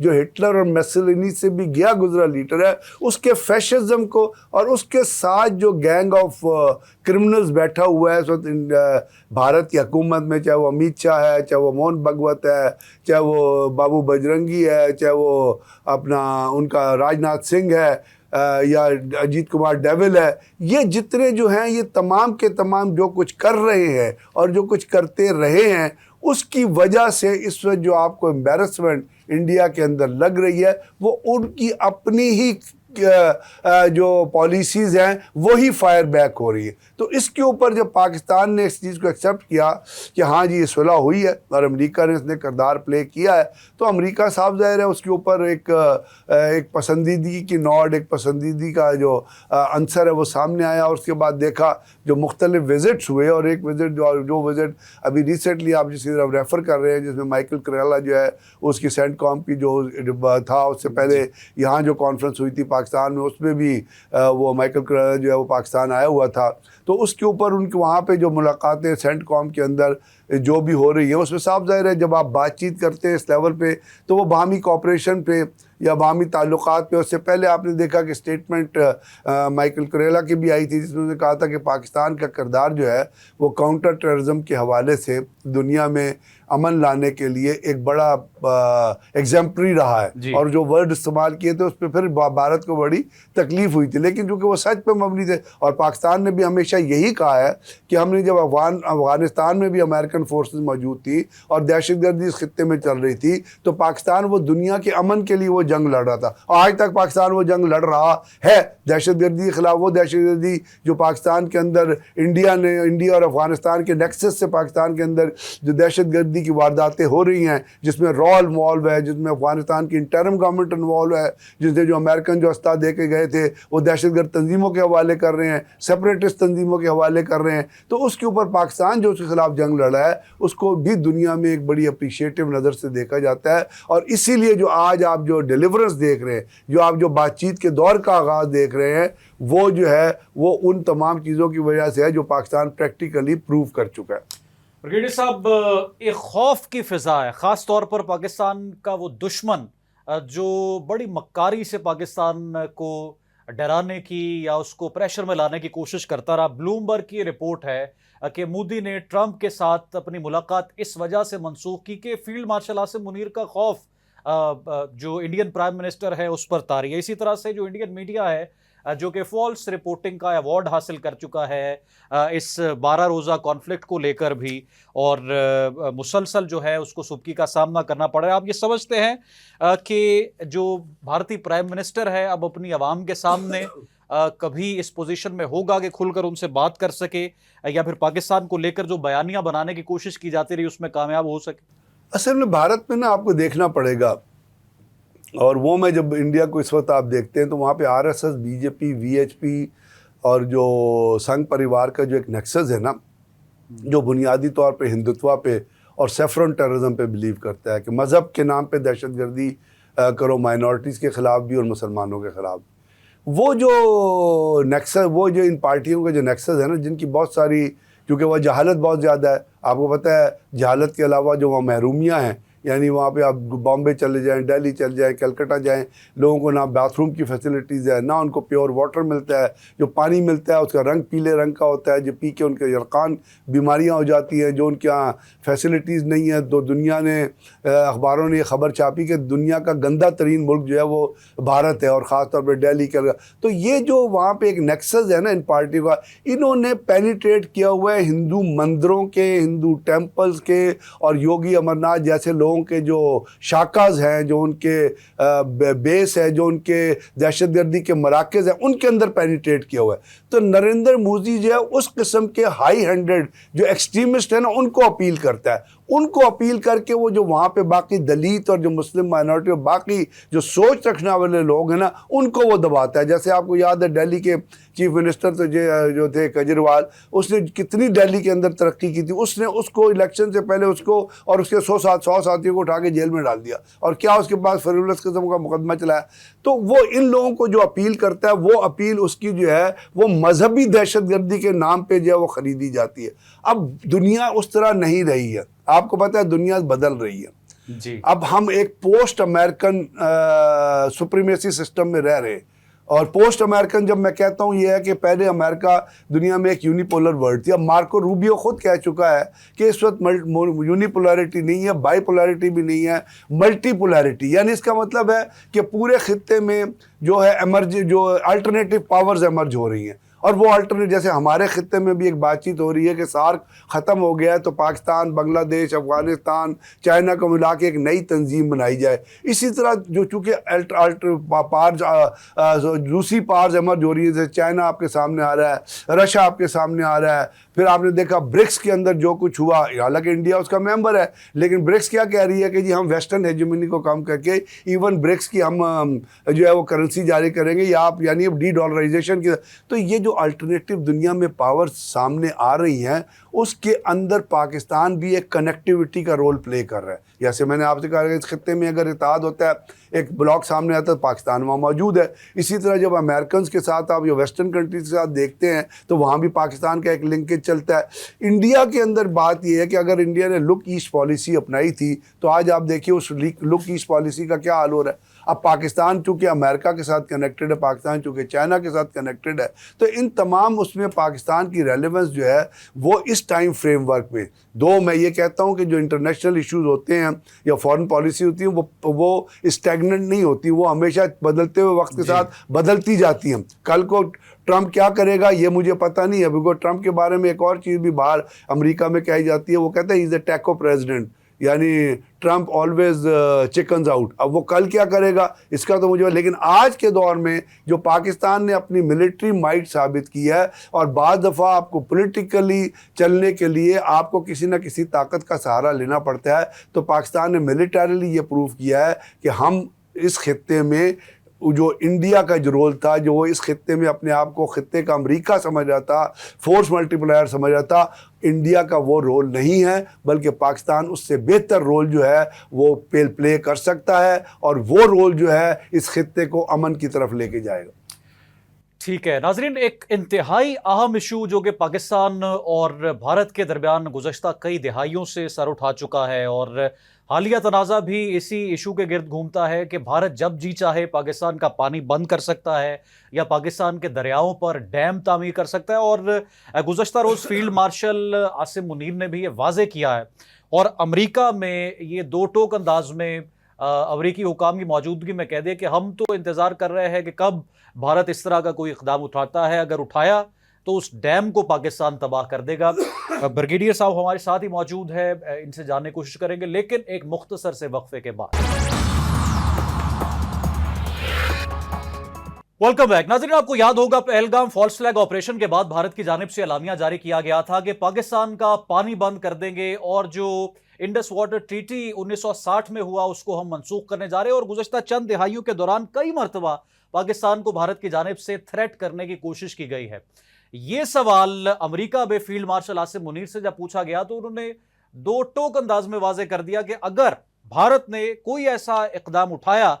جو ہٹلر اور میسولینی سے بھی گیا گزرا لیڈر ہے، اس کے فیشزم کو اور اس کے ساتھ جو گینگ آف کرمنلز بیٹھا ہوا ہے اس وقت بھارت کی حکومت میں، چاہے وہ امیت شاہ ہے، چاہے وہ موہن بھگوت ہے، چاہے وہ بابو بجرنگی ہے، چاہے وہ اپنا ان کا راجناتھ سنگھ ہے، یا اجیت کمار ڈیول ہے، یہ جتنے جو ہیں یہ تمام کے تمام جو کچھ کر رہے ہیں اور جو کچھ کرتے رہے ہیں، اس کی وجہ سے اس وقت جو آپ کو امبیرسمنٹ انڈیا کے اندر لگ رہی ہے وہ ان کی اپنی ہی جو پالیسیز ہیں وہی فائر بیک ہو رہی ہے۔ تو اس کے اوپر جب پاکستان نے اس چیز کو ایکسیپٹ کیا کہ ہاں جی یہ صلح ہوئی ہے اور امریکہ نے اس نے کردار پلے کیا ہے، تو امریکہ صاحب ظاہر ہے اس کے اوپر ایک پسندیدگی کی نوڈ، ایک پسندیدگی کا جو عنصر ہے وہ سامنے آیا، اور اس کے بعد دیکھا جو مختلف وزٹس ہوئے، اور ایک وزٹ جو وزٹ ابھی ریسنٹلی آپ جس کی طرف ریفر کر رہے ہیں جس میں مائیکل کریلا جو ہے اس کی سینٹ کام کی جو تھا، اس سے پہلے یہاں جو کانفرنس ہوئی تھی پاکستان میں، اس میں بھی وہ مائیکل کریلا جو ہے وہ پاکستان آیا ہوا تھا، تو اس کے اوپر ان کے وہاں پہ جو ملاقاتیں سینٹ کام کے اندر جو بھی ہو رہی ہیں اس میں صاف ظاہر ہے جب آپ بات چیت کرتے ہیں اس لیول پہ تو وہ باہمی کوآپریشن پہ یا باہمی تعلقات پہ، اس سے پہلے آپ نے دیکھا کہ اسٹیٹمنٹ مائیکل کریلا کی بھی آئی تھی جس میں انہوں نے کہا تھا کہ پاکستان کا کردار جو ہے وہ کاؤنٹر ٹیررزم کے حوالے سے دنیا میں امن لانے کے لیے ایک بڑا ایگزمپلری رہا ہے، اور جو ورڈ استعمال کیے تھے اس پہ پھر بھارت کو بڑی تکلیف ہوئی تھی، لیکن چونکہ وہ سچ پہ مبنی تھے، اور پاکستان نے بھی ہمیشہ یہی کہا ہے کہ ہم نے جب افغانستان میں بھی امریکن فورسز موجود تھی اور دہشت گردی اس خطے میں چل رہی تھی تو پاکستان وہ دنیا کے امن کے لیے وہ جنگ لڑ رہا تھا، اور آج تک پاکستان وہ جنگ لڑ رہا ہے دہشت گردی کے خلاف۔ وہ دہشت گردی جو پاکستان کے اندر انڈیا اور افغانستان کے نیکسس سے پاکستان کے اندر جو دہشت گردی کی وارداتیں ہو رہی ہیں، جس میں را انوالو ہے، جس میں افغانستان کی انٹرم گورنمنٹ انوالو ہے، جس نے جو امریکن جو استا دے کے گئے تھے وہ دہشت گرد تنظیموں کے حوالے کر رہے ہیں، سیپریٹسٹ تنظیموں کے حوالے کر رہے ہیں، تو اس کے اوپر پاکستان جو اس کے خلاف جنگ لڑا ہے اس کو بھی دنیا میں ایک بڑی اپریشیٹو نظر سے دیکھا جاتا ہے، اور اسی لیے جو آج آپ جو ڈیلیورنس دیکھ رہے ہیں، جو آپ جو بات چیت کے دور کا آغاز دیکھ رہے ہیں، وہ جو ہے وہ ان تمام چیزوں کی وجہ سے ہے جو پاکستان پریکٹیکلی پروو کر چکا ہے۔ برگیڈیئر صاحب، ایک خوف کی فضا ہے خاص طور پر پاکستان کا وہ دشمن جو بڑی مکاری سے پاکستان کو ڈرانے کی یا اس کو پریشر میں لانے کی کوشش کرتا رہا۔ بلومبرگ کی رپورٹ ہے کہ مودی نے ٹرمپ کے ساتھ اپنی ملاقات اس وجہ سے منسوخ کی کہ فیلڈ مارشل عاصم منیر کا خوف جو انڈین پرائم منسٹر ہے اس پر طاری ہے۔ اسی طرح سے جو انڈین میڈیا ہے جو کہ فالس رپورٹنگ کا ایوارڈ حاصل کر چکا ہے اس 12 روزہ کانفلکٹ کو لے کر بھی، اور مسلسل جو ہے اس کو سبکی کا سامنا کرنا پڑ رہا ہے۔ آپ یہ سمجھتے ہیں کہ جو بھارتی پرائم منسٹر ہے اب اپنی عوام کے سامنے کبھی اس پوزیشن میں ہوگا کہ کھل کر ان سے بات کر سکے، یا پھر پاکستان کو لے کر جو بیانیہ بنانے کی کوشش کی جاتی رہی اس میں کامیاب ہو سکے؟ اصل میں بھارت میں نا آپ کو دیکھنا پڑے گا، اور وہ میں جب انڈیا کو اس وقت آپ دیکھتے ہیں تو وہاں پہ R S S, B J P, V H P اور جو سنگھ پریوار کا جو ایک نیکسس ہے نا، جو بنیادی طور پہ ہندوتوا پہ اور سیفرون ٹیررزم پہ بلیو کرتا ہے کہ مذہب کے نام پہ دہشت گردی کرو، مائنورٹیز کے خلاف بھی اور مسلمانوں کے خلاف بھی، وہ جو نیکسس، وہ جو ان پارٹیوں کا جو نیکسس ہے نا، جن کی بہت ساری، کیونکہ وہ جہالت بہت زیادہ ہے، آپ کو پتہ ہے جہالت کے علاوہ جو وہاں محرومیاں ہیں، یعنی وہاں پہ آپ بامبے چلے جائیں، دہلی چل جائیں، کلکتہ جائیں، لوگوں کو نہ باتھ روم کی فیسلٹیز ہے، نہ ان کو پیور واٹر ملتا ہے، جو پانی ملتا ہے اس کا رنگ پیلے رنگ کا ہوتا ہے، جو پی کے ان کے یرقان بیماریاں ہو جاتی ہیں، جو ان کے یہاں فیسلٹیز نہیں ہیں۔ تو دنیا نے اخباروں نے یہ خبر چھاپی کہ دنیا کا گندہ ترین ملک جو ہے وہ بھارت ہے، اور خاص طور پہ دہلی کا۔ تو یہ جو وہاں پہ ایک نیکسس ہے نا ان پارٹیوں کا، انہوں نے پینیٹریٹ کیا ہوا ہے ہندو مندروں کے، ہندو ٹیمپلز کے، اور یوگی امرناتھ جیسے لوگوں کے جو شاکاز ہیں، جو ان کے بیس ہے، جو ان کے دہشت گردی کے مراکز ہیں، ان کے اندر پینیٹریٹ کیا ہوا ہے۔ تو نریندر مودی جو ہے اس قسم کے ہائی ہینڈڈ جو ایکسٹریمسٹ ہیں نا ان کو اپیل کرتا ہے، ان کو اپیل کر کے وہ جو وہاں پہ باقی دلت اور جو مسلم مائنورٹی اور باقی جو سوچ رکھنے والے لوگ ہیں نا ان کو وہ دباتا ہے۔ جیسے آپ کو یاد ہے دہلی کے چیف منسٹر تو جو تھے کیجریوال، اس نے کتنی دہلی کے اندر ترقی کی تھی، اس نے اس کو الیکشن سے پہلے اس کو اور اس کے 100 ساتھیوں کو اٹھا کے جیل میں ڈال دیا، اور کیا اس کے پاس فریولس قسم کا مقدمہ چلایا۔ تو وہ ان لوگوں کو جو اپیل کرتا ہے، وہ اپیل اس کی جو ہے وہ مذہبی دہشت گردی کے نام پہ جو ہے وہ خریدی جاتی ہے۔ اب دنیا اس طرح نہیں رہی ہے، آپ کو پتہ ہے دنیا بدل رہی ہے۔ جی اب ہم ایک پوسٹ امریکن سپریمیسی سسٹم میں رہ رہے ہیں. اور پوسٹ امریکن جب میں کہتا ہوں یہ ہے کہ پہلے امریکہ دنیا میں ایک یونیپولر ورلڈ تھی. اب مارکو روبیو خود کہہ چکا ہے کہ اس وقت یونیپولرٹی نہیں ہے, بائی پولرٹی بھی نہیں ہے, ملٹی پولرٹی. یعنی اس کا مطلب ہے کہ پورے خطے میں جو ہے جو الٹرنیٹو پاورز ایمرج ہو رہی ہیں. اور وہ الٹرنیٹ, جیسے ہمارے خطے میں بھی ایک بات چیت ہو رہی ہے کہ سارک ختم ہو گیا ہے تو پاکستان, بنگلہ دیش, افغانستان, چائنا کو ملا کے ایک نئی تنظیم بنائی جائے. اسی طرح جو چونکہ روسی پارز ایمرج ہو رہی ہے, جیسے چائنا آپ کے سامنے آ رہا ہے, رشیا آپ کے سامنے آ رہا ہے. پھر آپ نے دیکھا برکس کے اندر جو کچھ ہوا, حالانکہ انڈیا اس کا ممبر ہے, لیکن برکس کیا کہہ رہی ہے کہ جی ہم ویسٹرن ہیجمنی کو کم کر کے ایون برکس کی ہم جو ہے وہ کرنسی جاری کریں گے, یا آپ یعنی ڈی ڈالرائزیشن کی. تو یہ جو الٹرنیٹیو دنیا میں پاور سامنے آ رہی ہیں, اس کے اندر پاکستان بھی ایک کنیکٹیوٹی کا رول پلے کر رہا ہے. جیسے میں نے آپ سے کہا کہ اس خطے میں اگر اتحاد ہوتا ہے, ایک بلاک سامنے آتا ہے, پاکستان وہاں موجود ہے. اسی طرح جب امریکنز کے ساتھ آپ یا ویسٹرن کنٹریز کے ساتھ دیکھتے ہیں تو وہاں بھی پاکستان کا ایک لنکیج چلتا ہے. انڈیا کے اندر بات یہ ہے کہ اگر انڈیا نے لک ایسٹ پالیسی اپنائی تھی تو آج آپ دیکھیے اس لک ایسٹ پالیسی کا کیا حال ہو رہا ہے. اب پاکستان چونکہ امریکہ کے ساتھ کنیکٹڈ ہے, پاکستان چونکہ چائنا کے ساتھ کنیکٹڈ ہے, تو ان تمام اس میں پاکستان کی ریلیونس جو ہے وہ اس ٹائم فریم ورک میں میں یہ کہتا ہوں کہ جو انٹرنیشنل ایشوز ہوتے ہیں یا فارن پالیسی ہوتی ہیں وہ اسٹیگننٹ نہیں ہوتی, وہ ہمیشہ بدلتے ہوئے وقت کے ساتھ بدلتی جاتی ہیں. کل کو ٹرمپ کیا کرے گا یہ مجھے پتہ نہیں ہے, بیکاز ٹرمپ کے بارے میں ایک اور چیز بھی باہر امریکہ میں کہی جاتی ہے, وہ کہتا ہے ہی از اے ٹیکو پریزیڈنٹ, یعنی ٹرمپ آلویز چکنز آؤٹ. اب وہ کل کیا کرے گا اس کا تو مجھے, لیکن آج کے دور میں جو پاکستان نے اپنی ملٹری مائٹ ثابت کی ہے, اور بعض دفعہ آپ کو پولیٹیکلی چلنے کے لیے آپ کو کسی نہ کسی طاقت کا سہارا لینا پڑتا ہے, تو پاکستان نے ملیٹریلی یہ پروف کیا ہے کہ ہم اس خطے میں جو انڈیا کا جو رول تھا, جو وہ اس خطے میں اپنے آپ کو خطے کا امریکہ سمجھ رہا تھا, فورس ملٹی پلائر سمجھ رہا تھا, انڈیا کا وہ رول نہیں ہے, بلکہ پاکستان اس سے بہتر رول جو ہے وہ پلے کر سکتا ہے, اور وہ رول جو ہے اس خطے کو امن کی طرف لے کے جائے گا. ٹھیک ہے ناظرین, ایک انتہائی اہم ایشو جو کہ پاکستان اور بھارت کے درمیان گزشتہ کئی دہائیوں سے سر اٹھا چکا ہے, اور حالیہ تنازع بھی اسی ایشو کے گرد گھومتا ہے کہ بھارت جب جی چاہے پاکستان کا پانی بند کر سکتا ہے یا پاکستان کے دریاؤں پر ڈیم تعمیر کر سکتا ہے. اور گزشتہ روز فیلڈ مارشل عاصم منیر نے بھی یہ واضح کیا ہے, اور امریکہ میں یہ دو ٹوک انداز میں امریکی حکام کی موجودگی میں کہہ دیا کہ ہم تو انتظار کر رہے ہیں کہ کب بھارت اس طرح کا کوئی اقدام اٹھاتا ہے, اگر اٹھایا تو اس ڈیم کو پاکستان تباہ کر دے گا. بریگیڈیئر صاحب ہمارے ساتھ ہی موجود ہے, ان سے جاننے کی کوشش کریں گے, لیکن ایک مختصر سے وقفے کے بعد. ویلکم بیک ناظرین, آپ کو یاد ہوگا پہلگام فالس فلیگ آپریشن کے بعد بھارت کی جانب سے اعلامیہ جاری کیا گیا تھا کہ پاکستان کا پانی بند کر دیں گے, اور جو انڈس واٹر ٹریٹی 1960 میں ہوا اس کو ہم منسوخ کرنے جا رہے ہیں. اور گزشتہ چند دہائیوں کے دوران کئی مرتبہ پاکستان کو بھارت کی جانب سے تھریٹ کرنے کی کوشش کی گئی ہے. یہ سوال امریکہ میں فیلڈ مارشل عاصم منیر سے جب پوچھا گیا تو انہوں نے دو ٹوک انداز میں واضح کر دیا کہ اگر بھارت نے کوئی ایسا اقدام اٹھایا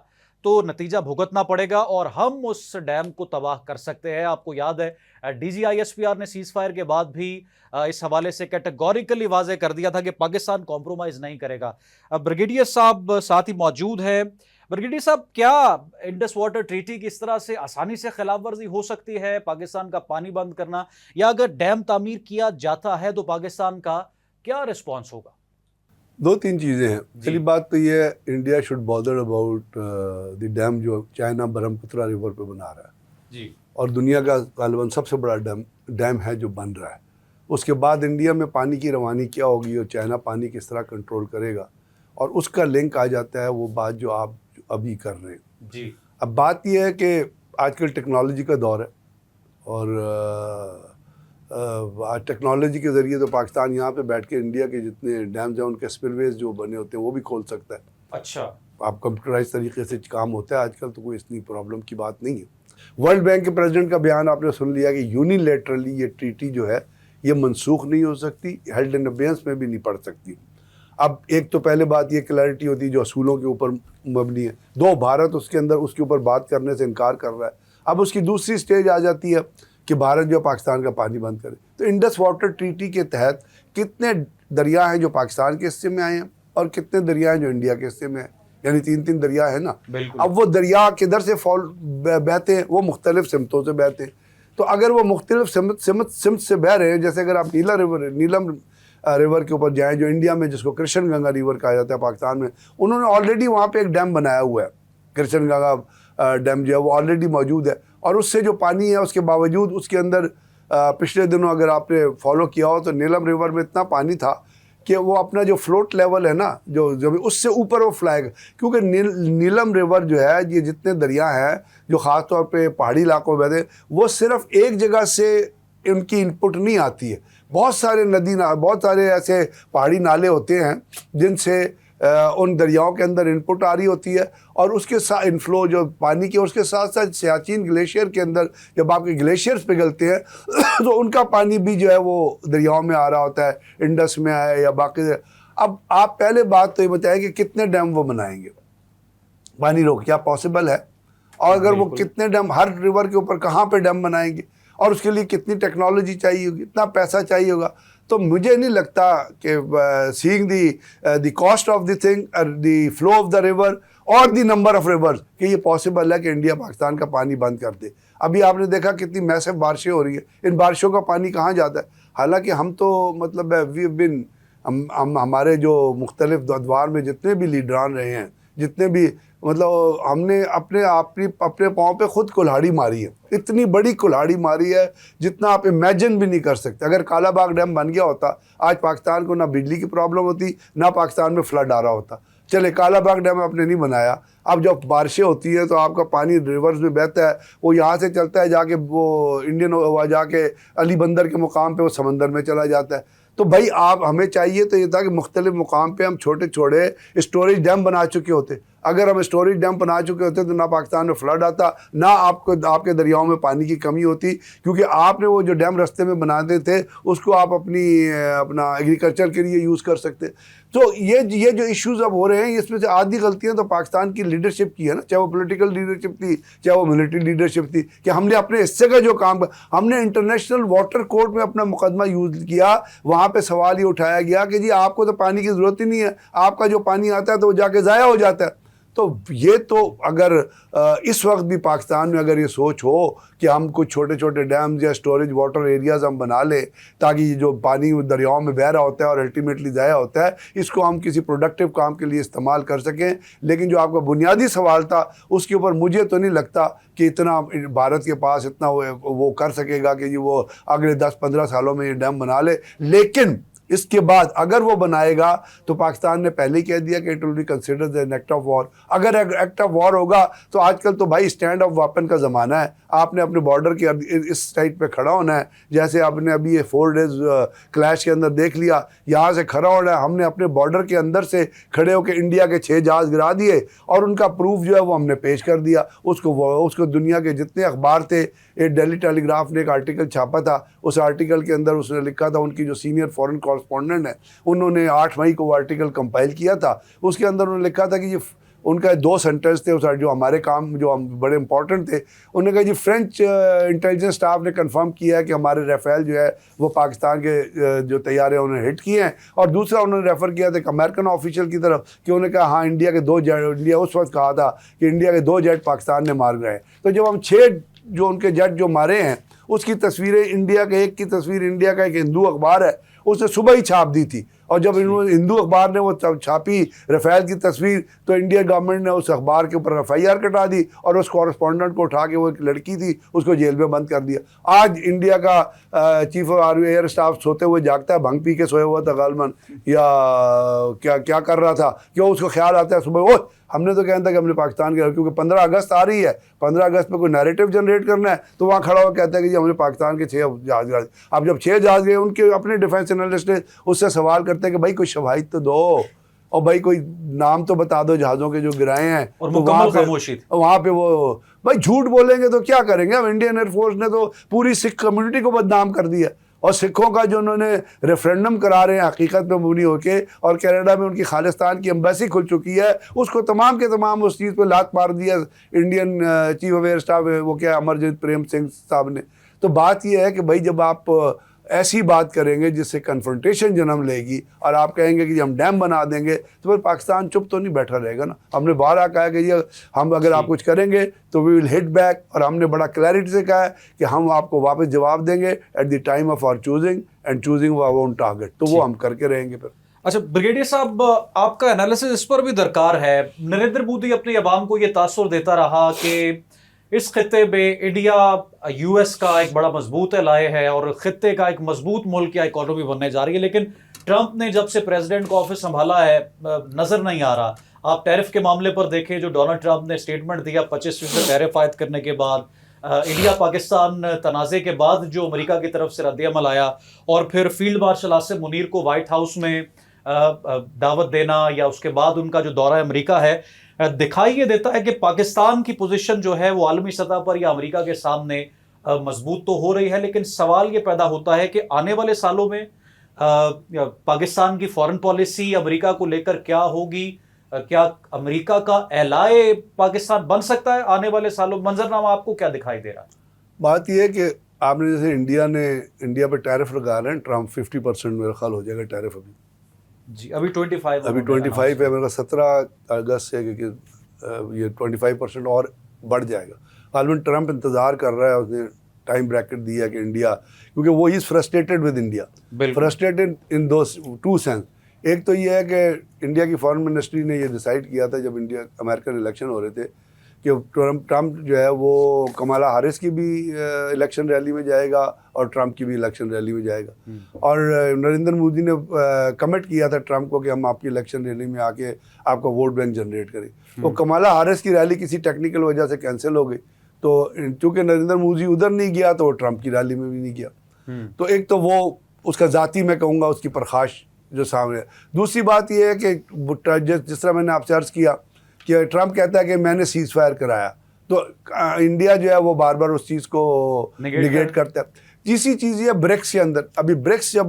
تو نتیجہ بھگتنا پڑے گا اور ہم اس ڈیم کو تباہ کر سکتے ہیں. آپ کو یاد ہے D G I S P R cease سیز فائر کے بعد بھی اس حوالے سے کیٹیگوریکلی واضح کر دیا تھا کہ پاکستان کمپرومائز نہیں کرے گا. بریگیڈیئر صاحب ساتھ ہی موجود ہے. بریگیڈیئر صاحب, کیا انڈس واٹر ٹریٹی کی اس طرح سے آسانی سے خلاف ورزی ہو سکتی ہے, پاکستان کا پانی بند کرنا, یا اگر ڈیم تعمیر کیا جاتا ہے تو پاکستان کا کیا رسپانس ہوگا؟ دو تین چیزیں ہیں. پہلی بات تو یہ ہے India should bother about the dam جو چائنا برہم پترا ریور پہ بنا رہا ہے جی, اور دنیا کا غالباً سب سے بڑا ڈیم ہے جو بن رہا ہے. اس کے بعد انڈیا میں پانی کی روانی کیا ہوگی اور چائنا پانی کس طرح کنٹرول کرے گا, اور اس کا لنک آ جاتا ہے وہ بات جو آپ ابھی کر رہے ہیں. جی, اب بات یہ ہے کہ آج کل ٹیکنالوجی کا دور ہے, اور ٹیکنالوجی کے ذریعے تو پاکستان یہاں پہ بیٹھ کے انڈیا کے جتنے ڈیمز ہیں ان کے اسپل ویز جو بنے ہوتے ہیں وہ بھی کھول سکتا ہے. اچھا, آپ کمپیوٹرائز طریقے سے کام ہوتا ہے آج کل, تو کوئی اتنی پرابلم کی بات نہیں ہے. ورلڈ بینک کے پریزیڈنٹ کا بیان آپ نے سن لیا کہ یونیلیٹرلی یہ ٹریٹی جو ہے یہ منسوخ نہیں ہو سکتی, ہیلڈ ان ابیئنس میں بھی نہیں پڑ سکتی. اب ایک تو پہلے بات یہ کلیئرٹی ہوتی ہے جو اصولوں کے اوپر مبنی ہے. دو, بھارت اس کے اندر اس کے اوپر بات کرنے سے انکار کر رہا ہے. اب اس کی دوسری سٹیج آ جاتی ہے کہ بھارت جو پاکستان کا پانی بند کرے. تو انڈس واٹر ٹریٹی کے تحت کتنے دریا ہیں جو پاکستان کے حصے میں آئے ہیں, اور کتنے دریا ہیں جو انڈیا کے حصے میں ہیں، یعنی 3 دریا ہے نا. بالکل. اب وہ دریا کدھر سے بہتے ہیں؟ وہ مختلف سمتوں سے بہتے ہیں. تو اگر وہ مختلف سمت سے بہ رہے ہیں، جیسے اگر آپ نیلم ریور کے اوپر جائیں جو انڈیا میں جس کو کرشن گنگا ریور کہا جاتا ہے پاکستان میں، انہوں نے آلریڈی وہاں پہ ایک ڈیم بنایا ہوا ہے. کرشن گنگا ڈیم جو ہے وہ آلریڈی موجود ہے، اور اس سے جو پانی ہے اس کے باوجود اس کے اندر پچھلے دنوں اگر آپ نے فالو کیا ہو تو نیلم ریور میں اتنا پانی تھا کہ وہ اپنا جو فلوٹ لیول ہے نا جو اس سے اوپر وہ فلائے گا، کیونکہ نیلم ریور جو ہے یہ جتنے دریا ہیں جو خاص طور پہ پہاڑی علاقوں میں بہتے ہیں وہ صرف ایک جگہ سے ان کی انپٹ نہیں آتی ہے. بہت سارے بہت سارے ایسے پہاڑی نالے ہوتے ہیں جن سے ان دریاؤں کے اندر انپٹ آ رہی ہوتی ہے، اور اس کے ساتھ انفلو جو پانی کی، اس کے ساتھ ساتھ سیاچین گلیشیئر کے اندر جب آپ کے گلیشیئرز پگھلتے ہیں تو ان کا پانی بھی جو ہے وہ دریاؤں میں آ رہا ہوتا ہے، انڈس میں آئے یا باقی. اب آپ پہلے بات تو یہ بتائیں کہ کتنے ڈیم وہ بنائیں گے پانی روک، کیا پاسبل ہے؟ اور اگر وہ کتنے ڈیم ہر ریور کے اوپر کہاں پہ ڈیم بنائیں گے، اور اس کے لیے کتنی ٹیکنالوجی چاہیے ہوگی، اتنا پیسہ چاہیے ہوگا. تو مجھے نہیں لگتا کہ seeing the cost of the thing, the flow of the river اور دی نمبر آف ریورز کہ یہ پاسبل ہے کہ انڈیا پاکستان کا پانی بند کر دے. ابھی آپ نے دیکھا کتنی میسو بارشیں ہو رہی ہیں، ان بارشوں کا پانی کہاں جاتا ہے؟ حالانکہ ہم تو مطلب ہمارے جو مختلف ادوار میں جتنے بھی لیڈران رہے ہیں، جتنے بھی مطلب ہم نے اپنے پاؤں پہ خود کلہاڑی ماری ہے، اتنی بڑی کلہاڑی ماری ہے جتنا آپ امیجن بھی نہیں کر سکتے. اگر کالا باغ ڈیم بن گیا ہوتا آج پاکستان کو نہ بجلی کی پرابلم ہوتی، نہ پاکستان میں فلڈ آ رہا ہوتا. چلے کالا باغ ڈیم آپ نے نہیں بنایا، اب جب بارشیں ہوتی ہیں تو آپ کا پانی ریورز میں بہتا ہے، وہ یہاں سے چلتا ہے جا کے وہ جا کے علی بندر کے مقام پہ وہ سمندر میں چلا جاتا ہے. تو بھائی آپ ہمیں چاہیے تو یہ تھا کہ مختلف مقام پہ ہم چھوٹے چھوٹے اسٹوریج ڈیم بنا چکے ہوتے. اگر ہم اسٹوریج ڈیم بنا چکے ہوتے تو نہ پاکستان میں فلڈ آتا، نہ آپ کے دریاؤں میں پانی کی کمی ہوتی، کیونکہ آپ نے وہ جو ڈیم رستے میں بناتے تھے اس کو آپ اپنا ایگریکلچر کے لیے یوز کر سکتے. تو یہ جو ایشوز اب ہو رہے ہیں اس میں سے آدھی غلطیاں تو پاکستان کی لیڈرشپ کی ہے نا، چاہے وہ پولیٹیکل لیڈرشپ تھی چاہے وہ ملٹری لیڈرشپ تھی، کہ ہم نے اپنے حصے کا جو کام ہم نے انٹرنیشنل واٹر کورٹ میں اپنا مقدمہ یوز کیا. وہاں پہ سوال یہ اٹھایا گیا کہ جی آپ کو تو پانی کی ضرورت ہی نہیں ہے، آپ کا جو پانی آتا ہے تو وہ جا کے ضائع ہو جاتا ہے. تو یہ تو اگر اس وقت بھی پاکستان میں اگر یہ سوچ ہو کہ ہم کچھ چھوٹے چھوٹے ڈیمز یا اسٹوریج واٹر ایریاز ہم بنا لیں تاکہ یہ جو پانی دریاؤں میں بہہ رہا ہوتا ہے اور الٹیمیٹلی ضائع ہوتا ہے اس کو ہم کسی پروڈکٹیو کام کے لیے استعمال کر سکیں. لیکن جو آپ کا بنیادی سوال تھا اس کے اوپر مجھے تو نہیں لگتا کہ اتنا بھارت کے پاس اتنا وہ کر سکے گا کہ یہ وہ اگلے 10-15 سالوں میں یہ ڈیم بنا لے. لیکن اس کے بعد اگر وہ بنائے گا تو پاکستان نے پہلے ہی کہہ دیا کہ it will be considered an act of war. اگر ایکٹ آف وار ہوگا تو آج کل تو بھائی اسٹینڈ آف ویپن کا زمانہ ہے. آپ نے اپنے بارڈر کے اس سائڈ پہ کھڑا ہونا ہے، جیسے آپ نے ابھی یہ 4 ڈیز کلیش کے اندر دیکھ لیا، یہاں سے کھڑا ہونا ہے. ہم نے اپنے بارڈر کے اندر سے کھڑے ہو کے انڈیا کے 6 جہاز گرا دیے اور ان کا پروف جو ہے وہ ہم نے پیش کر دیا. اس کو دنیا کے جتنے اخبار تھے، ایک ڈیلی ٹیلی گراف نے ایک آرٹیکل چھاپا تھا، اس آرٹیکل کے اندر اس نے لکھا تھا، ان کی جو سینئر فورن کورسپونڈنٹ ہے انہوں نے 8 مئی کو وہ آرٹیکل کمپائل کیا تھا. اس کے اندر انہوں نے لکھا تھا کہ یہ ان کا 2 سینٹنس تھے جو ہمارے کام جو بڑے امپورٹنٹ تھے. انہوں نے کہا جی فرینچ انٹیلیجنس اسٹاف نے کنفرم کیا ہے کہ ہمارے ریفیل جو ہے وہ پاکستان کے جو طیارے انہوں نے ہٹ کیے ہیں. اور دوسرا انہوں نے ریفر کیا تھا ایک امریکن آفیشیل کی طرف کہ انہوں نے کہا ہاں انڈیا کے 2 جیٹ، انڈیا اس وقت کہا تھا کہ انڈیا کے 2 جیٹ پاکستان نے مار گئے. تو جب ہم 6 جو ان کے جیٹ جو مارے ہیں اس کی تصویریں انڈیا کے ایک کی تصویر انڈیا کا ایک ہندو اخبار ہے اس نے صبح ہی چھاپ دی تھی. اور جب ہندو اخبار نے وہ چھاپی رفیل کی تصویر تو انڈیا گورنمنٹ نے اس اخبار کے اوپر FIR کٹا دی اور اس کورسپونڈنٹ کو اٹھا کے، وہ ایک لڑکی تھی، اس کو جیل میں بند کر دیا. آج انڈیا کا chief of army air staff سوتے ہوئے جاگتا ہے، بھنگ پی کے سویا ہوا تھا غالباً یا کیا کر رہا تھا کہ اس کو خیال آتا ہے صبح ہم نے تو کہنا تھا کہ ہم نے پاکستان کے، کیونکہ 15 اگست آ رہی ہے، 15 اگست پہ کوئی نیریٹو جنریٹ کرنا ہے تو وہاں کھڑا ہوا کہتا ہے کہ جی ہم نے پاکستان کے 6 جہاز گرا. اب جب 6 جہاز گئے ان کے اپنے ڈیفینس انالسٹ اس سے سوال کرتے ہیں کہ بھائی کوئی شواہد تو دو اور بھائی کوئی نام تو بتا دو جہازوں کے جو گرائے ہیں. اور مکمل خاموشی. وہاں پہ وہ بھائی جھوٹ بولیں گے تو کیا کریں گے. اب انڈین ایئر فورس نے تو پوری سکھ کمیونٹی کو بدنام کر دیا، اور سکھوں کا جو انہوں نے ریفرینڈم کرا رہے ہیں حقیقت پہ مبنی ہو کے، اور کینیڈا میں ان کی خالستان کی ایمبیسی کھل چکی ہے، اس کو تمام کے تمام اس چیز پہ لات مار دیا Indian chief of air staff وہ کیا امرجیت پریم سنگھ صاحب نے. تو بات یہ ہے کہ بھائی جب آپ ایسی بات کریں گے جس سے کنفرنٹیشن جنم لے گی اور آپ کہیں گے کہ جی ہم ڈیم بنا دیں گے تو پھر پاکستان چپ تو نہیں بیٹھا رہے گا نا. ہم نے بارہا کہا کہ جی ہم اگر آپ کچھ کریں گے تو وی ول ہٹ بیک, اور ہم نے بڑا کلیئرٹی سے کہا ہے کہ ہم آپ کو واپس جواب دیں گے at the time of our choosing and choosing our own target, تو وہ ہم کر کے رہیں گے پھر. اچھا بریگیڈیئر صاحب, آپ کا انالیسس اس پر بھی درکار ہے. نریندر مودی اپنے عوام کو یہ تاثر دیتا رہا کہ اس خطے میں انڈیا یو ایس کا ایک بڑا مضبوط الائے ہے اور خطے کا ایک مضبوط ملک یا اکانومی بننے جا رہی ہے, لیکن ٹرمپ نے جب سے پریزیڈنٹ کا آفس سنبھالا ہے نظر نہیں آ رہا. آپ ٹیرف کے معاملے پر دیکھیں, جو ڈونلڈ ٹرمپ نے اسٹیٹمنٹ دیا 25% ٹیرف عائد کرنے کے بعد, انڈیا پاکستان تنازع کے بعد جو امریکہ کی طرف سے رد عمل آیا, اور پھر فیلڈ مارشل عاصم منیر کو وائٹ ہاؤس میں دعوت دینا, یا اس کے بعد ان کا جو دورہ امریکہ ہے, دکھائی یہ دیتا ہے کہ پاکستان کی پوزیشن جو ہے وہ عالمی سطح پر یا امریکہ کے سامنے مضبوط تو ہو رہی ہے, لیکن سوال یہ پیدا ہوتا ہے کہ آنے والے سالوں میں پاکستان کی فارن پالیسی امریکہ کو لے کر کیا ہوگی. کیا امریکہ کا ایلائے پاکستان بن سکتا ہے آنے والے سالوں؟ منظرنامہ آپ کو کیا دکھائی دے رہا ہے؟ بات یہ ہے کہ آپ نے جیسے انڈیا پہ ٹیرف لگا رہے ہیں, ٹرمپ 50% میرا خیال ہو جائے گا ٹیرف. ابھی جی ابھی 25 ہے, میرا 17 اگست سے کہ یہ 25% اور بڑھ جائے گا. غالباً ٹرمپ انتظار کر رہا ہے, اس نے ٹائم بریکٹ دیا کہ انڈیا, کیونکہ وہ is frustrated with India, frustrated in those two senses. ایک تو یہ ہے کہ انڈیا کی فارن منسٹری نے یہ ڈیسائیڈ کیا تھا جب انڈیا امریکن الیکشن ہو رہے تھے کہ ٹرمپ جو ہے وہ کمالا ہیرس کی بھی الیکشن ریلی میں جائے گا اور ٹرمپ کی بھی الیکشن ریلی میں جائے گا. اور نریندر مودی نے کمٹ کیا تھا ٹرمپ کو کہ ہم آپ کی الیکشن ریلی میں آ کے آپ کا ووٹ بینک جنریٹ کریں. تو کمالا ہیرس کی ریلی کسی ٹیکنیکل وجہ سے کینسل ہو گئی, تو چونکہ نریندر مودی ادھر نہیں گیا تو وہ ٹرمپ کی ریلی میں بھی نہیں گیا. تو ایک تو وہ اس کا ذاتی میں کہوں گا اس کی پرخاش جو سامنے ہے. دوسری بات یہ ہے کہ جس طرح میں نے آپ سے عرض کیا کہ ٹرمپ کہتا ہے کہ میں نے سیز فائر کرایا, تو انڈیا جو ہے وہ بار بار اس چیز کو نگیٹ کرتا ہے. تیسری چیز یہ برکس کے اندر, ابھی برکس جب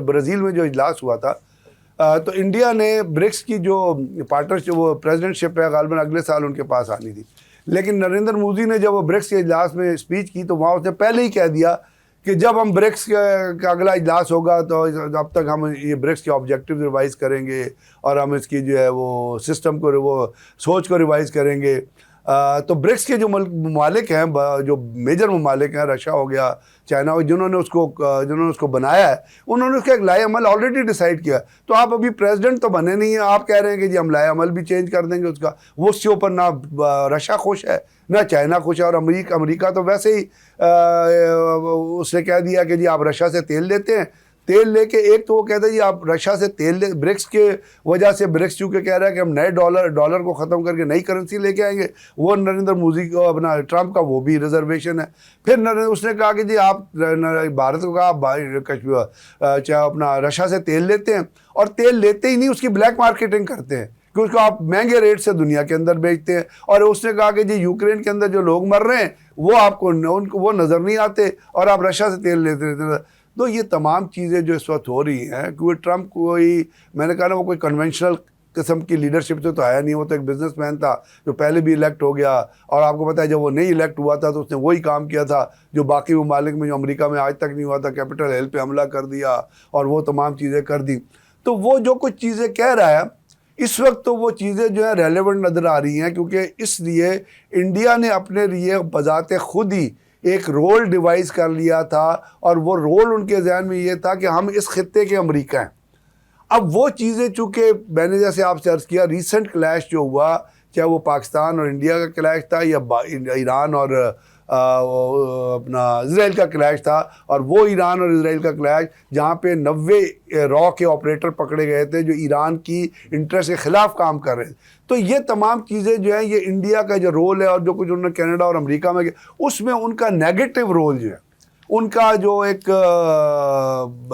برازیل میں جو اجلاس ہوا تھا تو انڈیا نے برکس کی جو پارٹنرشپ وہ پریزیڈنٹ شپ ہے غالباً اگلے سال ان کے پاس آنی تھی, لیکن نریندر مودی نے جب وہ برکس کے اجلاس میں اسپیچ کی تو وہاں اس نے پہلے ہی کہہ دیا کہ جب ہم برکس کا اگلا اجلاس ہوگا تو اب تک ہم یہ برکس کے آبجیکٹیو ریوائز کریں گے اور ہم اس کی جو ہے وہ سسٹم کو وہ سوچ کو ریوائز کریں گے. تو برکس کے جو ممالک ہیں, جو میجر ممالک ہیں, رشیا ہو گیا, چائنا ہو, جنہوں نے اس کو بنایا ہے, انہوں نے اس کا ایک لائے عمل آلریڈی ڈیسائیڈ کیا. تو آپ ابھی پریزیڈنٹ تو بنے نہیں ہیں, آپ کہہ رہے ہیں کہ جی ہم لائے عمل بھی چینج کر دیں گے اس کا. وہ اس کے اوپر نہ رشیا خوش ہے نہ چائنا خوش ہے, اور امریکہ تو ویسے ہی اس نے کہہ دیا کہ جی آپ رشیا سے تیل لیتے ہیں, تیل لے کے ایک تو وہ کہتا ہے جی آپ رشیا سے تیل لے, برکس کے وجہ سے برکس چونکہ کہہ رہا ہے کہ ہم نئے ڈالر کو ختم کر کے نئی کرنسی لے کے آئیں گے, وہ نریندر مودی کو اپنا ٹرمپ کا وہ بھی ریزرویشن ہے. پھر اس نے کہا کہ جی آپ بھارت کو کہا آپ چاہے اپنا رشیا سے تیل لیتے ہیں, اور تیل لیتے ہی نہیں, اس کی بلیک مارکیٹنگ کرتے ہیں کہ اس کو آپ مہنگے ریٹ سے دنیا کے اندر بیچتے ہیں. اور اس نے کہا کہ جی یوکرین کے اندر جو لوگ مر رہے ہیں وہ آپ کو وہ نظر نہیں آتے, اور آپ رشیا سے تیل لیتے رہتے ہیں. تو یہ تمام چیزیں جو اس وقت ہو رہی ہیں, کیونکہ ٹرمپ کوئی, میں نے کہا نا, وہ کوئی کنونشنل قسم کی لیڈرشپ سے تو آیا نہیں, وہ تو ایک بزنس مین تھا جو پہلے بھی الیکٹ ہو گیا, اور آپ کو پتہ ہے جب وہ نہیں الیکٹ ہوا تھا تو اس نے وہی کام کیا تھا جو باقی ممالک میں, جو امریکہ میں آج تک نہیں ہوا تھا, کیپٹل ہل پہ حملہ کر دیا اور وہ تمام چیزیں کر دی. تو وہ جو کچھ چیزیں کہہ رہا ہے اس وقت, تو وہ چیزیں جو ہیں ریلیونٹ نظر آ رہی ہیں, کیونکہ اس لیے انڈیا نے اپنے لیے بذات خود ہی ایک رول ڈیوائز کر لیا تھا, اور وہ رول ان کے ذہن میں یہ تھا کہ ہم اس خطے کے امریکہ ہیں. اب وہ چیزیں چونکہ میں نے جیسے آپ سے عرض کیا, ریسنٹ کلیش جو ہوا, چاہے وہ پاکستان اور انڈیا کا کلیش تھا یا ایران اور اپنا اسرائیل کا کلیش تھا, اور وہ ایران اور اسرائیل کا کلیش جہاں پہ 90 را کے آپریٹر پکڑے گئے تھے جو ایران کی انٹرسٹ کے خلاف کام کر رہے تھے. تو یہ تمام چیزیں جو ہیں, یہ انڈیا کا جو رول ہے اور جو کچھ انہوں نے کینیڈا اور امریکہ میں, اس میں ان کا نیگیٹو رول جو ہے, ان کا جو ایک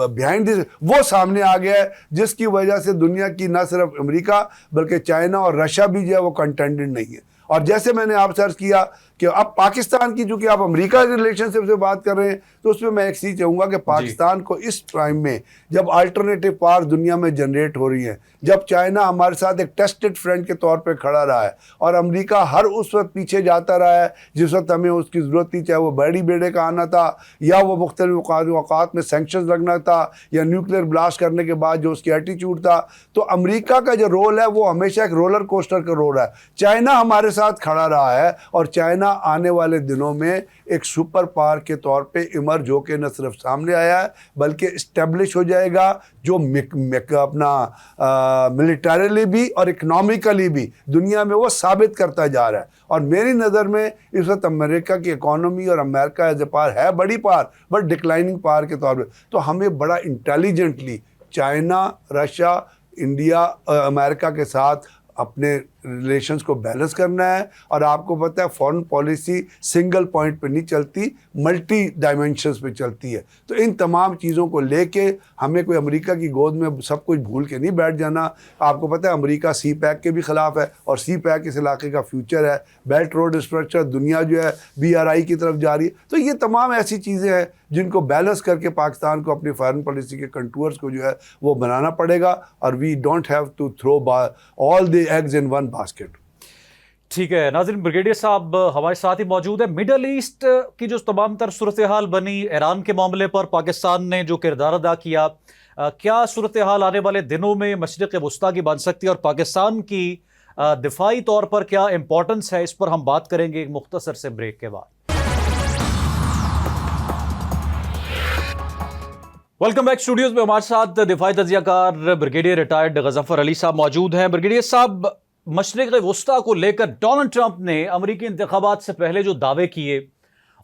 بیہائنڈ وہ سامنے آ گیا ہے, جس کی وجہ سے دنیا کی نہ صرف امریکہ بلکہ چائنا اور رشیا بھی جو ہے وہ کنٹینڈڈ نہیں ہے. اور جیسے میں نے آپ سے عرض کیا کہ اب پاکستان کی چونکہ آپ امریکہ کے ریلیشن شپ سے بات کر رہے ہیں تو اس میں میں ایک چیز چاہوں گا کہ پاکستان کو اس ٹائم میں جب الٹرنیٹو پاور دنیا میں جنریٹ ہو رہی ہیں، جب چائنا ہمارے ساتھ ایک ٹیسٹڈ فرینڈ کے طور پہ کھڑا رہا ہے اور امریکہ ہر اس وقت پیچھے جاتا رہا ہے جس وقت ہمیں اس کی ضرورت تھی، چاہے وہ بیڑی بیڑے کا آنا تھا یا وہ مختلف اوقات میں سینکشنز لگنا تھا یا نیوکلیر بلاسٹ کرنے کے بعد جو اس کی ایٹیچیوڈ تھا، تو امریکہ کا جو رول ہے وہ ہمیشہ ایک رولر کوسٹر کا رول ہے۔ چائنا ہمارے ساتھ کھڑا رہا ہے اور چائنا آنے والے دنوں میں ایک سپر پاور کے طور پہ ایمرج ہو کے نہ صرف سامنے آیا ہے بلکہ اسٹیبلش ہو جائے گا، جو اپنا ملیٹریلی بھی اور اکنامکلی بھی دنیا میں وہ ثابت کرتا جا رہا ہے۔ اور میری نظر میں اس وقت امریکہ کی اکانومی اور امریکہ ایز اے پاور ہے بڑی پاور بٹ ڈکلائننگ پاور کے طور پہ، تو ہمیں بڑا انٹیلیجنٹلی چائنا، رشیا، انڈیا، امریکہ کے ساتھ اپنے ریلیشنز کو بیلنس کرنا ہے۔ اور آپ کو پتہ ہے فارن پالیسی سنگل پوائنٹ پہ نہیں چلتی، ملٹی ڈائمینشنز پہ چلتی ہے، تو ان تمام چیزوں کو لے کے ہمیں کوئی امریکہ کی گود میں سب کچھ بھول کے نہیں بیٹھ جانا۔ آپ کو پتہ ہے امریکہ سی پیک کے بھی خلاف ہے اور سی پیک اس علاقے کا فیوچر ہے، بیلٹ روڈ اسٹرکچر، دنیا جو ہے BRI کی طرف جا رہی ہے، تو یہ تمام ایسی چیزیں ہیں جن کو بیلنس کر کے پاکستان کو اپنی فارن پالیسی کے کنٹورز کو جو ہے وہ بنانا پڑے گا، اور we don't have to throw all the eggs in one basket. ٹھیک ہے ناظرین، بریگیڈیئر صاحب ہمارے ساتھ ہی موجود ہے۔ مڈل ایسٹ کی جو تمام تر صورتحال بنی، ایران کے معاملے پر پاکستان نے جو کردار ادا کیا، کیا صورتحال آنے والے دنوں میں مشرق وسطیٰ کی بن سکتی ہے اور پاکستان کی دفاعی طور پر کیا امپورٹنس ہے، اس پر ہم بات کریں گے ایک مختصر سے بریک کے بعد۔ ویلکم بیک اسٹوڈیوز میں ہمارے ساتھ دفاعی تجزیہ کار بریگیڈیئر ریٹائرڈ غضنفر علی صاحب موجود ہیں۔ بریگیڈیئر صاحب، مشرق وسطیٰ کو لے کر ڈونلڈ ٹرمپ نے امریکی انتخابات سے پہلے جو دعوے کیے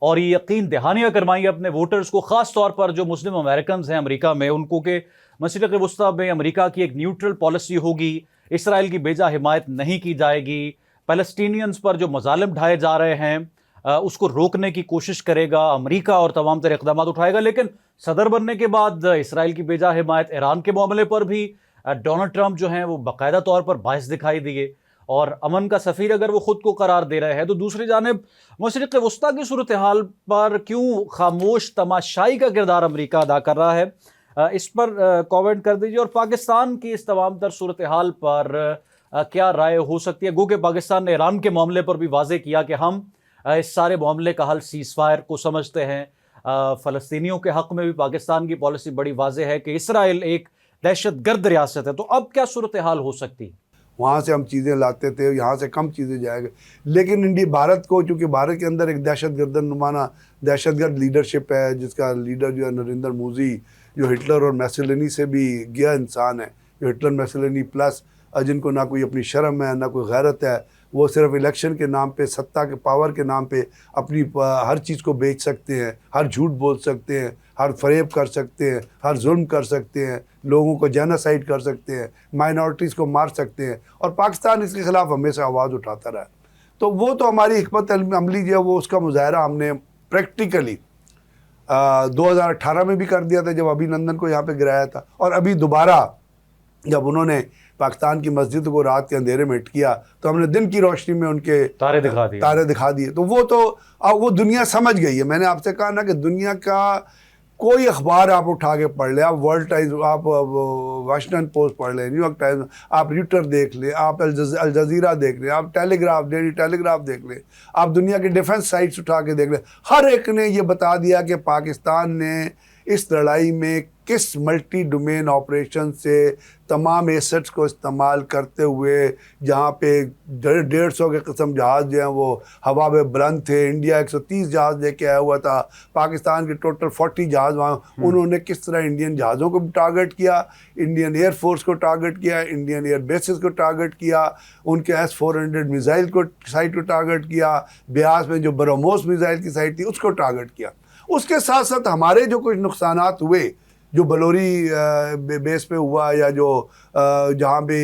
اور یہ یقین دہانیاں کروائی اپنے ووٹرز کو، خاص طور پر جو مسلم امریکنز ہیں امریکہ میں، ان کو کہ مشرق وسطیٰ میں امریکہ کی ایک نیوٹرل پالیسی ہوگی، اسرائیل کی بیجا حمایت نہیں کی جائے گی، پیلسٹینینز پر جو مظالم ڈھائے جا رہے ہیں اس کو روکنے کی کوشش کرے گا امریکہ اور تمام تر اقدامات اٹھائے گا، لیکن صدر بننے کے بعد اسرائیل کی بیجا حمایت، ایران کے معاملے پر بھی ڈونلڈ ٹرمپ جو ہیں وہ باقاعدہ طور پر باعث دکھائی دیے، اور امن کا سفیر اگر وہ خود کو قرار دے رہے ہیں، تو دوسری جانب مشرق وسطیٰ کی صورتحال پر کیوں خاموش تماشائی کا کردار امریکہ ادا کر رہا ہے، اس پر کامنٹ کر دیجیے۔ اور پاکستان کی اس تمام تر صورتحال پر کیا رائے ہو سکتی ہے؟ گو کہ پاکستان نے ایران کے معاملے پر بھی واضح کیا کہ ہم اس سارے معاملے کا حل سیز فائر کو سمجھتے ہیں۔ فلسطینیوں کے حق میں بھی پاکستان کی پالیسی بڑی واضح ہے کہ اسرائیل ایک دہشت گرد ریاست ہے، تو اب کیا صورتحال ہو سکتی ہے؟ وہاں سے ہم چیزیں لاتے تھے، یہاں سے کم چیزیں جائے گا، لیکن انڈیا بھارت کو، چونکہ بھارت کے اندر ایک دہشت گرد نمانہ دہشت گرد لیڈرشپ ہے، جس کا لیڈر جو ہے نریندر مودی، جو ہٹلر اور میسولینی سے بھی گیا انسان ہے، جو ہٹلر میسولینی پلس، جن کو نہ کوئی اپنی شرم ہے نہ کوئی غیرت ہے، وہ صرف الیکشن کے نام پہ، سطح کے پاور کے نام پہ اپنی ہر چیز کو بیچ سکتے ہیں، ہر جھوٹ بول سکتے ہیں، ہر فریب کر سکتے ہیں، ہر ظلم کر سکتے ہیں، لوگوں کو جینوسائیڈ کر سکتے ہیں، مائنورٹیز کو مار سکتے ہیں، اور پاکستان اس کے خلاف ہمیشہ آواز اٹھاتا رہا ہے۔ تو وہ تو ہماری حکمت عملی جو ہے وہ اس کا مظاہرہ ہم نے پریکٹیکلی 2018 میں بھی کر دیا تھا جب ابھی نندن کو یہاں پہ گرایا تھا، اور ابھی دوبارہ جب انہوں نے پاکستان کی مسجد کو رات کے اندھیرے میں ہٹ کیا تو ہم نے دن کی روشنی میں ان کے تارے دکھا دیے۔ تو وہ دنیا سمجھ گئی ہے۔ میں نے آپ سے کہا نا کہ دنیا کا کوئی اخبار آپ اٹھا کے پڑھ لیں، آپ ورلڈ ٹائمز، آپ واشنگٹن پوسٹ پڑھ لیں، نیو یارک ٹائمز، آپ ریوٹر دیکھ لیں، آپ الجزیرہ دیکھ لیں، آپ ٹیلی گراف، ڈیلی ٹیلی گراف دیکھ لیں، آپ دنیا کے ڈیفنس سائٹس اٹھا کے دیکھ لیں، ہر ایک نے یہ بتا دیا کہ پاکستان نے اس لڑائی میں کس ملٹی ڈومین آپریشن سے تمام ایسٹس کو استعمال کرتے ہوئے، جہاں پہ 150 کے قسم جہاز جو ہیں وہ ہوا میں بلند تھے، انڈیا 130 جہاز لے کے آیا ہوا تھا، پاکستان کے ٹوٹل 40 جہاز وہاں، انہوں نے کس طرح انڈین جہازوں کو ٹارگٹ کیا، انڈین ایئر فورس کو ٹارگٹ کیا، انڈین ایئر بیسز کو ٹارگٹ کیا، ان کے S-400 میزائل کو سائٹ کو ٹارگٹ کیا، بیاس میں جو برہموس میزائل کی سائٹ تھی اس کو ٹارگٹ کیا۔ اس کے ساتھ ساتھ ہمارے جو کچھ نقصانات ہوئے، جو بلوری بیس پہ ہوا یا جو جہاں بھی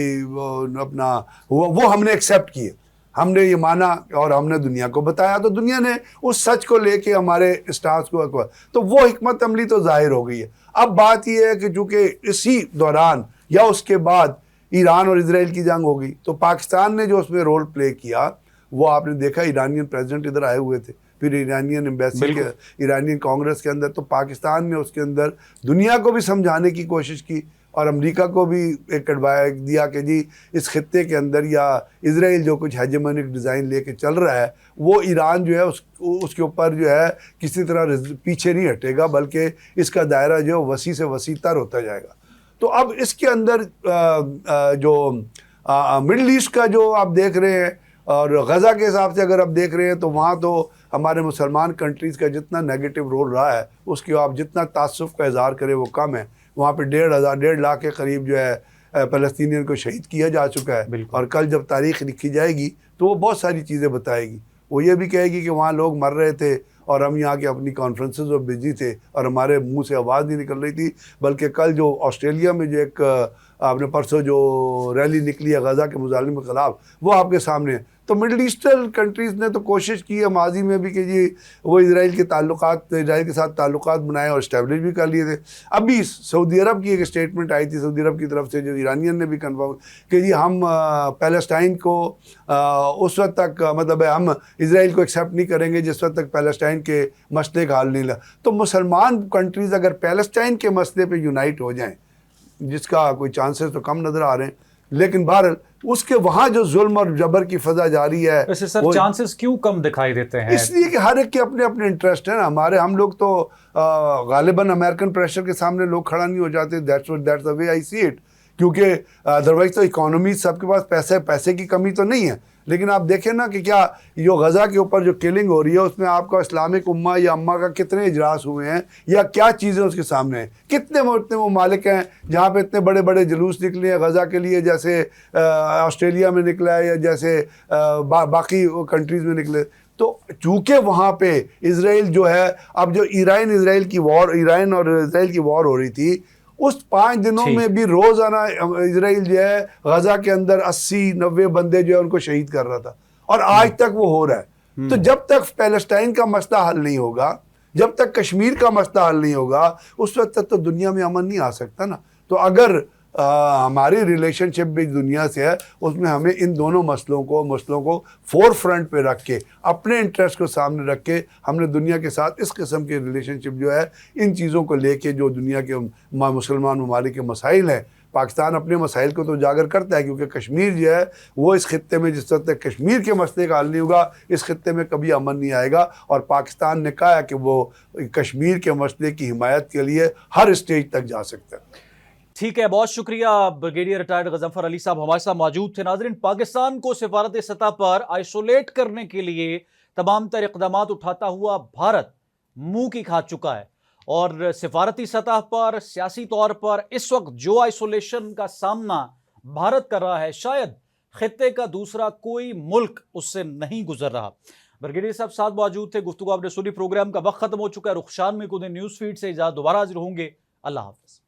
اپنا ہوا، وہ ہم نے ایکسیپٹ کیے، ہم نے یہ مانا اور ہم نے دنیا کو بتایا، تو دنیا نے اس سچ کو لے کے ہمارے اسٹارز کو، تو وہ حکمت عملی تو ظاہر ہو گئی ہے۔ اب بات یہ ہے کہ چونکہ اسی دوران یا اس کے بعد ایران اور اسرائیل کی جنگ ہو گئی، تو پاکستان نے جو اس میں رول پلے کیا وہ آپ نے دیکھا ایرانین پریزیڈنٹ ادھر آئے ہوئے تھے، پھر ایرانین ایمبیسی کے ایرانین کانگریس کے اندر، تو پاکستان نے اس کے اندر دنیا کو بھی سمجھانے کی کوشش کی اور امریکہ کو بھی ایک ایڈوائز دیا کہ جی اس خطے کے اندر یا اسرائیل جو کچھ ہیجمونک ڈیزائن لے کے چل رہا ہے وہ ایران جو ہے اس کے اوپر جو ہے کسی طرح پیچھے نہیں ہٹے گا، بلکہ اس کا دائرہ جو وسیع سے وسیع تر ہوتا جائے گا۔ تو اب اس کے اندر جو مڈل ایسٹ کا جو آپ دیکھ رہے ہیں اور غزہ کے حساب سے اگر آپ دیکھ رہے ہیں تو وہاں تو ہمارے مسلمان کنٹریز کا جتنا نیگیٹو رول رہا ہے اس کی آپ جتنا تعصب کا اظہار کریں وہ کم ہے۔ وہاں پہ 1.5 لاکھ کے قریب جو ہے فلسطینین کو شہید کیا جا چکا ہے، اور کل جب تاریخ لکھی جائے گی تو وہ بہت ساری چیزیں بتائے گی۔ وہ یہ بھی کہے گی کہ وہاں لوگ مر رہے تھے اور ہم یہاں کے اپنی کانفرنسز میں بزی تھے اور ہمارے منہ سے آواز نہیں نکل رہی تھی، بلکہ کل جو آسٹریلیا میں جو ایک آپ نے پرسوں جو ریلی نکلی ہے غزہ کے مظالم کے خلاف وہ آپ کے سامنے ہے۔ تو مڈل ایسٹرن کنٹریز نے تو کوشش کی ہے ماضی میں بھی کہ جی وہ اسرائیل کے ساتھ تعلقات بنائے اور اسٹیبلش بھی کر لیے تھے۔ ابھی سعودی عرب کی ایک اسٹیٹمنٹ آئی تھی سعودی عرب کی طرف سے، جو ایرانین نے بھی کنفرم کہ جی ہم پیلسٹائن کو اس وقت تک مطلب ہے ہم اسرائیل کو ایکسیپٹ نہیں کریں گے جس وقت تک پیلسٹائن کے مسئلے کا حل نہیں لا۔ تو مسلمان کنٹریز اگر پیلسٹائن کے مسئلے پہ یونائٹ ہو جائیں، جس کا کوئی چانسز تو کم نظر آ رہے ہیں، لیکن بہرحال اس کے وہاں جو ظلم اور جبر کی فضا جاری ہے، ویسے سر چانسز کیوں کم دکھائی دیتے ہیں؟ اس لیے کہ ہر ایک کے اپنے اپنے انٹرسٹ ہیں نا۔ ہم لوگ تو غالباً امریکن پریشر کے سامنے لوگ کھڑا نہیں ہو جاتے، that's the way I see it، کیونکہ ادروائز تو اکانومی سب کے پاس پیسے کی کمی تو نہیں ہے، لیکن آپ دیکھیں نا کہ کیا جو غزہ کے اوپر جو کلنگ ہو رہی ہے اس میں آپ کا اسلامک امہ یا امہ کا کتنے اجلاس ہوئے ہیں یا کیا چیزیں اس کے سامنے ہیں، کتنے ممالک ہیں جہاں پہ اتنے بڑے بڑے جلوس نکلے ہیں غزہ کے لیے، جیسے آسٹریلیا میں نکلا ہے یا جیسے باقی کنٹریز میں نکلے۔ تو چونکہ وہاں پہ اسرائیل جو ہے، اب جو ایران اور اسرائیل کی وار ہو رہی تھی، اس 5 دنوں میں بھی روزانہ اسرائیل جو ہے غزہ کے اندر 80-90 بندے جو ہے ان کو شہید کر رہا تھا، اور آج تک وہ ہو رہا ہے۔ تو جب تک پیلسٹائن کا مسئلہ حل نہیں ہوگا، جب تک کشمیر کا مسئلہ حل نہیں ہوگا، اس وقت تک تو دنیا میں امن نہیں آ سکتا نا۔ تو اگر ہماری ریلیشن شپ بھی دنیا سے ہے، اس میں ہمیں ان دونوں مسئلوں کو فور فرنٹ پہ رکھ کے، اپنے انٹرسٹ کو سامنے رکھ کے، ہم نے دنیا کے ساتھ اس قسم کی ریلیشن شپ جو ہے ان چیزوں کو لے کے، جو دنیا کے مسلمان ممالک کے مسائل ہیں، پاکستان اپنے مسائل کو تو اجاگر کرتا ہے، کیونکہ کشمیر جو ہے وہ اس خطے میں جس وقت تک کشمیر کے مسئلے کا حل نہیں ہوگا اس خطے میں کبھی امن نہیں آئے گا، اور پاکستان نے کہا ہے کہ وہ کشمیر کے مسئلے کی حمایت کے لیے ہر اسٹیج تک جا سکتا ہے۔ ٹھیک ہے، بہت شکریہ بریگیڈیئر ریٹائرڈ غضنفر علی صاحب ہمارے ساتھ موجود تھے۔ ناظرین، پاکستان کو سفارتی سطح پر آئسولیٹ کرنے کے لیے تمام تر اقدامات اٹھاتا ہوا بھارت منہ کی کھا چکا ہے، اور سفارتی سطح پر سیاسی طور پر اس وقت جو آئسولیشن کا سامنا بھارت کر رہا ہے، شاید خطے کا دوسرا کوئی ملک اس سے نہیں گزر رہا۔ بریگیڈیئر صاحب ساتھ موجود تھے، گفتگو آپ نے سنی۔ پروگرام کا وقت ختم ہو چکا ہے۔ رخشان میں کچھ نیوز فیڈ سے اجازت، دوبارہ حاضر ہوں گے۔ اللہ حافظ۔